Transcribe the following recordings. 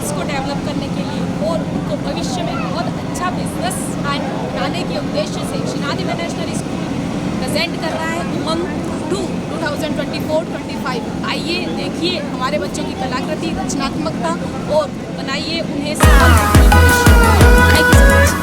Skills को develop करने के लिए और उनको भविष्य में बहुत अच्छा बिजनेस मैन बनाने के उद्देश्य से शिनाद इंटरनेशनल स्कूल प्रेजेंट कर रहा है उमंग 2 2024-25। आइए देखिए हमारे बच्चों की कलाकृति, रचनात्मकता और बनाइए उन्हें सफल अपने भविष्य में। Thank you so much.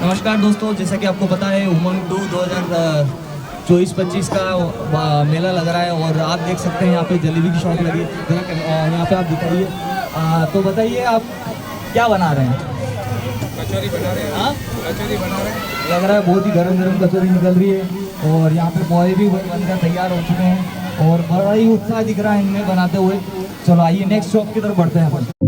नमस्कार दोस्तों, जैसा कि आपको पता है उमंग 2 2024-25 का मेला लग रहा है और आप देख सकते हैं यहाँ पे जलेबी की शॉप लगी है। यहाँ पे आप दिखाइए, तो बताइए आप क्या बना रहे हैं? कचौरी बना रहे हैं। हाँ कचौरी बना रहे हैं। लग रहा है बहुत ही गरम गरम कचौरी निकल रही है और यहाँ पे पोहे भी बनकर तैयार हो चुके हैं और बड़ा ही उत्साह दिख रहा है इनमें बनाते हुए। चलो आइए नेक्स्ट शॉप की तरफ बढ़ते हैं अपन।